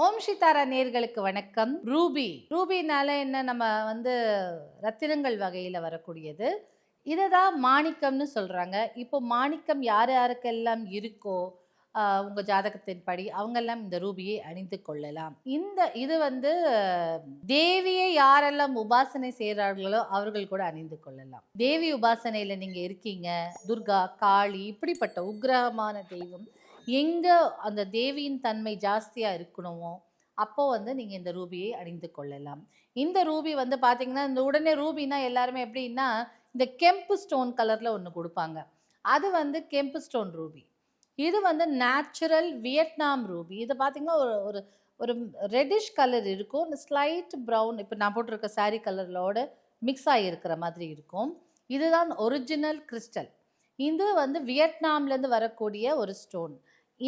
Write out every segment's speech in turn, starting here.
ஓம் சித்தாரா நேர்களுக்கு வணக்கம். ரூபினால என்ன, நம்ம ரத்தினங்கள் வகையில் வரக்கூடியது. இதை தான் மாணிக்கம்னு சொல்கிறாங்க. இப்போ மாணிக்கம் யார் யாருக்கெல்லாம் இருக்கோ உங்கள் ஜாதகத்தின் படி அவங்கெல்லாம் இந்த ரூபியை அணிந்து கொள்ளலாம். இது தேவியை யாரெல்லாம் உபாசனை செய்கிறார்களோ அவர்கள் கூட அணிந்து கொள்ளலாம். தேவி உபாசனையில் நீங்கள் இருக்கீங்க, துர்கா, காளி, இப்படிப்பட்ட உக்கிரகமான தெய்வம் எங்கே அந்த தேவியின் தன்மை ஜாஸ்தியாக இருக்கணுமோ அப்போ நீங்கள் இந்த ரூபியை அணிந்து கொள்ளலாம். இந்த ரூபி பார்த்தீங்கன்னா, இந்த உடனே ரூபினா எல்லாருமே எப்படின்னா இந்த கெம்பு ஸ்டோன் கலரில் ஒன்று கொடுப்பாங்க. அது கெம்பு ஸ்டோன் ரூபி. இது நேச்சுரல் வியட்நாம் ரூபி. இது பார்த்தீங்கன்னா ஒரு ஒரு ரெட்டிஷ் கலர் இருக்கும், ஸ்லைட் ப்ரௌன், இப்போ நான் போட்டிருக்க சாரீ கலர்லோட மிக்ஸ் ஆகியிருக்கிற மாதிரி இருக்கும். இதுதான் ஒரிஜினல் கிறிஸ்டல். இது வியட்நாம்லேருந்து வரக்கூடிய ஒரு ஸ்டோன்,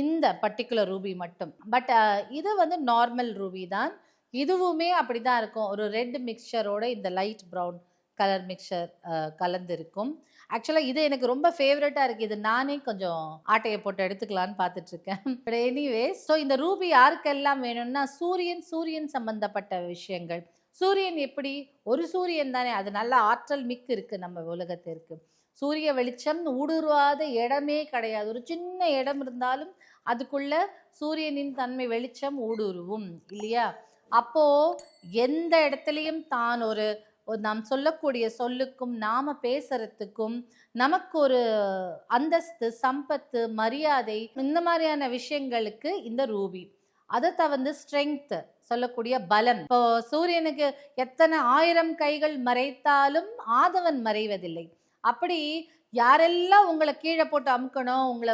இந்த பர்டிகுலர் ரூபி மட்டும். பட் இது நார்மல் ரூபி தான். இதுவுமே அப்படி தான் இருக்கும், ஒரு ரெட் மிக்சரோட இந்த லைட் ப்ரௌன் கலர் மிக்சர் கலந்துருக்கும். ஆக்சுவலாக இது எனக்கு ரொம்ப ஃபேவரட்டாக இருக்குது. இது நானே கொஞ்சம் ஆட்டையை போட்டு எடுத்துக்கலான்னு பார்த்துட்ருக்கேன். பட் எனிவேஸ், ஸோ இந்த ரூபி யாருக்கெல்லாம் வேணும்னா சூரியன் சம்பந்தப்பட்ட விஷயங்கள். சூரியன் எப்படி, ஒரு சூரியன் தானே, அது நல்ல ஆற்றல் மிக்கு இருக்குது நம்ம உலகத்திற்கு. சூரிய வெளிச்சம் ஊடுருவாத இடமே கிடையாது. ஒரு சின்ன இடம் இருந்தாலும் அதுக்குள்ள சூரியனின் தன்மை வெளிச்சம் ஊடுருவும் இல்லையா? அப்போ எந்த இடத்துலையும் தான் ஒரு நாம் சொல்லக்கூடிய சொல்லுக்கும் நாம பேசுறதுக்கும் நமக்கு ஒரு அந்தஸ்து, சம்பத்து, மரியாதை, இந்த மாதிரியான விஷயங்களுக்கு இந்த ரூபி. அதை ஸ்ட்ரென்த் சொல்லக்கூடிய பலம். இப்போ சூரியனுக்கு எத்தனை 1000 கைகள் மறைத்தாலும் ஆதவன் மறைவதில்லை. அப்படி யாரெல்லாம் உங்களை கீழே போட்டு அமுக்கணும், உங்களை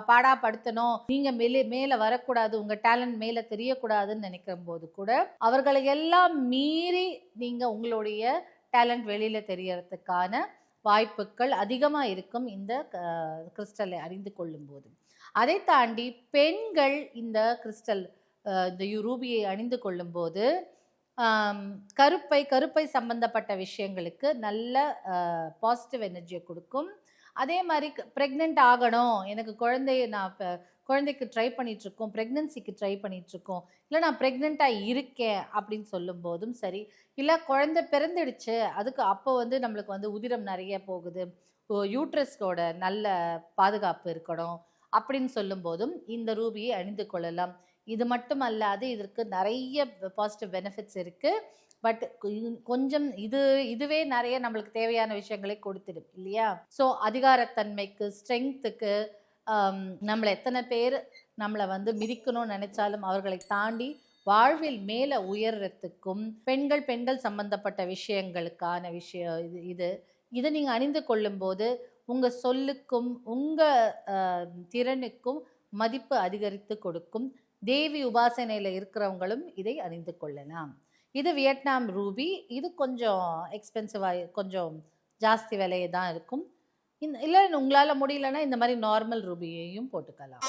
பாடாப்படுத்தணும், நீங்க மேல வரக்கூடாது, உங்க டேலண்ட் மேல தெரியக்கூடாதுன்னு நினைக்கிற போது கூட அவர்களை எல்லாம் மீறி நீங்க உங்களுடைய டேலண்ட் வெளியில தெரியறதுக்கான வாய்ப்புகள் அதிகமா இருக்கும் இந்த கிறிஸ்டலை அறிந்து கொள்ளும் போது. அதை தாண்டி பெண்கள் இந்த கிறிஸ்டல், இந்த ரூபியை அணிந்து கொள்ளும் போது கருப்பை சம்பந்தப்பட்ட விஷயங்களுக்கு நல்ல பாசிட்டிவ் எனர்ஜியை கொடுக்கும். அதே மாதிரி ப்ரெக்னென்ட் ஆகணும், எனக்கு குழந்தைக்கு ட்ரை பண்ணிகிட்ருக்கோம், ப்ரெக்னென்சிக்கு ட்ரை பண்ணிகிட்ருக்கோம், இல்லை நான் ப்ரெக்னெண்ட்டாக இருக்கேன் அப்படின்னு சொல்லும் போதும் சரி, இல்லை குழந்தை பிறந்துடுச்சு, அதுக்கு அப்போ நம்மளுக்கு உதிரம் நிறைய போகுது, யூட்ரஸோட நல்ல பாதுகாப்பு இருக்கணும் அப்படின்னு சொல்லும் போதும் இந்த ரூபியை அணிந்து கொள்ளலாம். இது மட்டும் அல்லாது இதற்கு நிறைய பாசிட்டிவ் பெனிஃபிட்ஸ் இருக்குது. பட் கொஞ்சம் இதுவே நிறைய நம்மளுக்கு தேவையான விஷயங்களை கொடுத்துடும் இல்லையா? ஸோ அதிகாரத்தன்மைக்கு, ஸ்ட்ரெங்க்த்துக்கு, நம்மளை எத்தனை பேர் நம்மளை மிதிக்கணும்னு நினைச்சாலும் அவர்களை தாண்டி வாழ்வில் மேலே உயர்றதுக்கும் பெண்கள் சம்பந்தப்பட்ட விஷயங்களுக்கான விஷயம் இதை நீங்கள் அணிந்து கொள்ளும்போது உங்கள் சொல்லுக்கும் உங்கள் திறனுக்கும் மதிப்பு அதிகரித்து கொடுக்கும். தேவி உபாசனையில் இருக்கிறவங்களும் இதை அணிந்து கொள்ளலாம். இது வியட்நாம் ரூபி. இது கொஞ்சம் எக்ஸ்பென்சிவாக, கொஞ்சம் ஜாஸ்தி விலையை தான் இருக்கும். இல்லை உங்களால் முடியலன்னா இந்த மாதிரி நார்மல் ரூபியையும் போட்டுக்கலாம்.